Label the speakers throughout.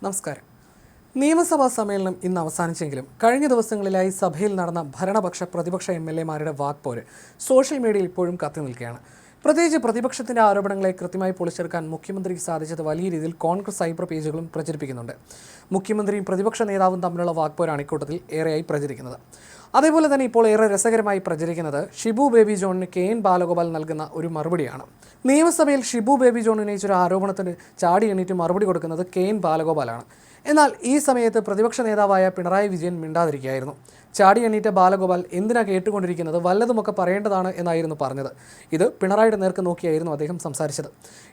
Speaker 1: നമസ്കാരം. നിയമസഭാ സമ്മേളനം ഇന്ന് അവസാനിച്ചെങ്കിലും കഴിഞ്ഞ ദിവസങ്ങളിലായി സഭയിൽ നടന്ന ഭരണപക്ഷ പ്രതിപക്ഷ എംഎൽഎമാരുടെ വാക്പോര് സോഷ്യൽ മീഡിയയിൽ ഇപ്പോഴും കത്തി നിൽക്കുകയാണ്. പ്രത്യേകിച്ച് പ്രതിപക്ഷത്തിന്റെ ആരോപണങ്ങളെ കൃത്യമായി പൊളിച്ചെടുക്കാൻ മുഖ്യമന്ത്രിക്ക് സാധിച്ചത് വലിയ രീതിയിൽ കോൺഗ്രസ് സൈബർ പേജുകളും പ്രചരിപ്പിക്കുന്നുണ്ട്. മുഖ്യമന്ത്രിയും പ്രതിപക്ഷ നേതാവും തമ്മിലുള്ള വാക്പോരാണ് ഇക്കൂട്ടത്തിൽ ഏറെയായി പ്രചരിക്കുന്നത്. അതേപോലെ തന്നെ ഇപ്പോൾ ഏറെ രസകരമായി പ്രചരിക്കുന്നത് ഷിബു ബേബി ജോണിന് KN ബാലഗോപാൽ നൽകുന്ന ഒരു മറുപടിയാണ്. നിയമസഭയിൽ ഷിബു ബേബി ജോൺ ഉന്നയിച്ചൊരു ആരോപണത്തിന് ചാടി എണ്ണീറ്റ് മറുപടി കൊടുക്കുന്നത് KN ബാലഗോപാലാണ്. എന്നാൽ ഈ സമയത്ത് പ്രതിപക്ഷ നേതാവായ പിണറായി വിജയൻ മിണ്ടാതിരിക്കുകയായിരുന്നു. ചാടി എണ്ണീറ്റ ബാലഗോപാൽ എന്തിനാ കേട്ടുകൊണ്ടിരിക്കുന്നത്, വല്ലതുമൊക്കെ പറയേണ്ടതാണ് എന്നായിരുന്നു പറഞ്ഞത്. ഇത് പിണറായിയുടെ നേർക്ക് നോക്കിയായിരുന്നു അദ്ദേഹം സംസാരിച്ചത്.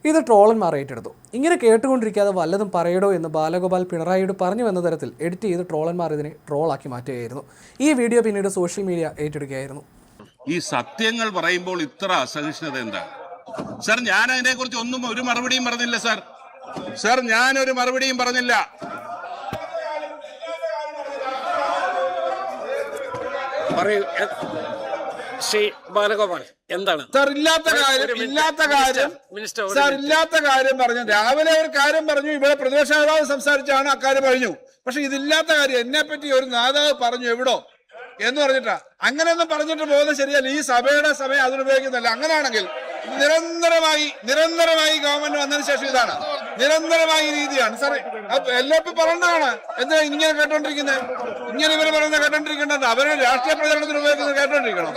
Speaker 1: ഇത് ട്രോളന്മാർ ഏറ്റെടുത്തു. ഇങ്ങനെ കേട്ടുകൊണ്ടിരിക്കാതെ വല്ലതും പറയടോ എന്ന് ബാലഗോപാൽ പിണറായിയോട് പറഞ്ഞു എന്ന തരത്തിൽ എഡിറ്റ് ചെയ്ത് ട്രോളന്മാർ ഇതിനെ ട്രോളാക്കി മാറ്റുകയായിരുന്നു. ഈ വീഡിയോ പിന്നീട് സോഷ്യൽ മീഡിയ ഏറ്റെടുക്കുകയായിരുന്നു.
Speaker 2: ഈ സത്യങ്ങൾ പറയുമ്പോൾ ഇത്ര അസഹിഷ്ണുത എന്താ സർ? ഞാൻ അതിനെക്കുറിച്ച് ഒരു മറുപടിയും പറഞ്ഞില്ല സർ. ഞാനൊരു മറുപടിയും പറഞ്ഞില്ല.
Speaker 3: ശ്രീ ബാലഗോപാൽ എന്താണ്
Speaker 4: സാർ ഇല്ലാത്ത കാര്യം പറഞ്ഞു. രാവിലെ ഒരു കാര്യം പറഞ്ഞു, ഇവിടെ പ്രതിപക്ഷ നേതാവ് സംസാരിച്ചാണ് അക്കാര്യം പറഞ്ഞു. പക്ഷെ ഇതില്ലാത്ത കാര്യം എന്നെ പറ്റി ഒരു നേതാവ് പറഞ്ഞു എവിടോ എന്ന് പറഞ്ഞിട്ടാ. അങ്ങനെയൊന്നും പറഞ്ഞിട്ട് പോകുന്നത് ശരിയല്ല. ഈ സഭയുടെ സമയം അതിനുപയോഗിക്കുന്നില്ല. അങ്ങനെയാണെങ്കിൽ നിരന്തരമായി ഗവൺമെന്റ് വന്നതിന് ശേഷം ഇതാണ് നിരന്തരമായ രീതിയാണ് സാർ. എല്ലാവർക്കും പറയേണ്ടതാണ്. എന്തിനാ ഇങ്ങനെ കേട്ടോണ്ടിരിക്കുന്നത്? ഇങ്ങനെ ഇവര് പറയുന്നത് കേട്ടോണ്ടിരിക്കേണ്ടത് അവരെ രാഷ്ട്രീയ പ്രചരണത്തിന് ഉപയോഗിക്കുന്നത് കേട്ടോണ്ടിരിക്കണം.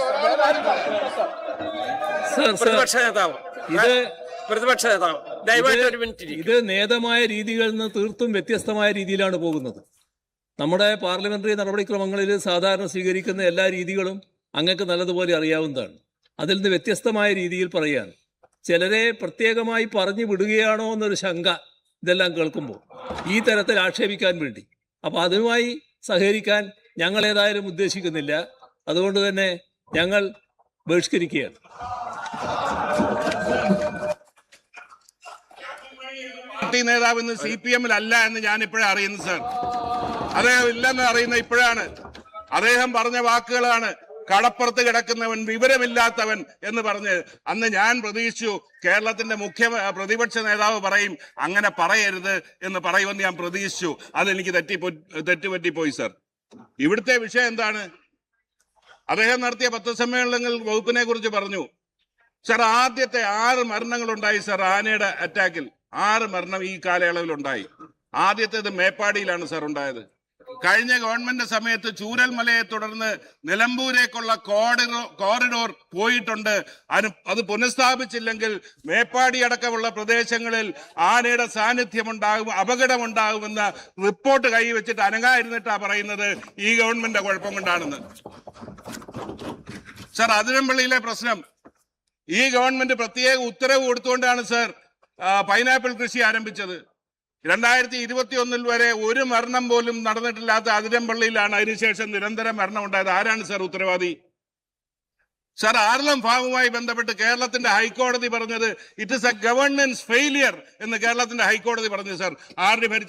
Speaker 5: ഇത് നേതമായ രീതികളിൽ നിന്ന് തീർത്തും വ്യത്യസ്തമായ രീതിയിലാണ് പോകുന്നത്. നമ്മുടെ പാർലമെന്ററി നടപടിക്രമങ്ങളിൽ സാധാരണ സ്വീകരിക്കുന്ന എല്ലാ രീതികളും അങ്ങക്ക് നല്ലതുപോലെ അറിയാവുന്നതാണ്. അതിൽ നിന്ന് വ്യത്യസ്തമായ രീതിയിൽ പറയുകയാണ്. ചിലരെ പ്രത്യേകമായി പറഞ്ഞു വിടുകയാണോ എന്നൊരു ശങ്ക ഇതെല്ലാം കേൾക്കുമ്പോൾ ഈ തരത്തിൽ ആക്ഷേപിക്കാൻ വേണ്ടി. അപ്പോൾ അതുമായി സഹകരിക്കാൻ ഞങ്ങൾ ഏതായാലും ഉദ്ദേശിക്കുന്നില്ല. അതുകൊണ്ട് തന്നെ ഞങ്ങൾ ബഹിഷ്കരിക്കുകയാണ്.
Speaker 2: പാർട്ടി നേതാവ് ഇന്ന് CPM അല്ല എന്ന് ഞാൻ ഇപ്പോഴാണ് അറിയുന്നത് സർ. അദ്ദേഹം ഇല്ലെന്ന് അറിയുന്ന ഇപ്പോഴാണ്. അദ്ദേഹം പറഞ്ഞ വാക്കുകളാണ് കടപ്പുറത്ത് കിടക്കുന്നവൻ, വിവരമില്ലാത്തവൻ എന്ന് പറഞ്ഞ്. അന്ന് ഞാൻ പ്രതീക്ഷിച്ചു കേരളത്തിന്റെ പ്രതിപക്ഷ നേതാവ് പറയും അങ്ങനെ പറയരുത് എന്ന് പറയുമെന്ന് ഞാൻ പ്രതീക്ഷിച്ചു. അതെനിക്ക് തെറ്റുപറ്റിപ്പോയി സർ. ഇവിടുത്തെ വിഷയം എന്താണ്? അദ്ദേഹം നടത്തിയ പത്രസമ്മേളനങ്ങൾ വകുപ്പിനെ കുറിച്ച് പറഞ്ഞു സർ. ആദ്യത്തെ 6 മരണങ്ങളുണ്ടായി സർ. ആനയുടെ അറ്റാക്കിൽ 6 മരണം ഈ കാലയളവിലുണ്ടായി. ആദ്യത്തേത് മേപ്പാടിയിലാണ് സർ ഉണ്ടായത്. കഴിഞ്ഞ ഗവൺമെന്റ് സമയത്ത് ചൂരൽമലയെ തുടർന്ന് നിലമ്പൂരേക്കുള്ള കോറിഡോർ പോയിട്ടുണ്ട്. അത് പുനഃസ്ഥാപിച്ചില്ലെങ്കിൽ മേപ്പാടി അടക്കമുള്ള പ്രദേശങ്ങളിൽ ആനയുടെ സാന്നിധ്യമുണ്ടാകും, അപകടമുണ്ടാകുമെന്ന റിപ്പോർട്ട് കൈവച്ചിട്ട് അനങ്ങായിരുന്നിട്ടാ പറയുന്നത് ഈ ഗവൺമെന്റ് കുഴപ്പം കൊണ്ടാണെന്ന്. സർ, അതിരമ്പള്ളിയിലെ പ്രശ്നം ഈ ഗവൺമെന്റ് പ്രത്യേക ഉത്തരവ് കൊടുത്തുകൊണ്ടാണ് സർ പൈനാപ്പിൾ കൃഷി ആരംഭിച്ചത്. 2021 വരെ ഒരു മരണം പോലും നടന്നിട്ടില്ലാത്ത അതിരമ്പള്ളിയിലാണ് അതിനുശേഷം നിരന്തരം മരണം ഉണ്ടായത്. ആരാണ് സർ ഉത്തരവാദി? സർ, ആർലം ഫാമുമായി ബന്ധപ്പെട്ട് കേരളത്തിന്റെ ഹൈക്കോടതി പറഞ്ഞത് it is A governance failure എന്ന് കേരളത്തിന്റെ ഹൈക്കോടതി പറഞ്ഞു സർ. ആർഡി ഭരിച്ച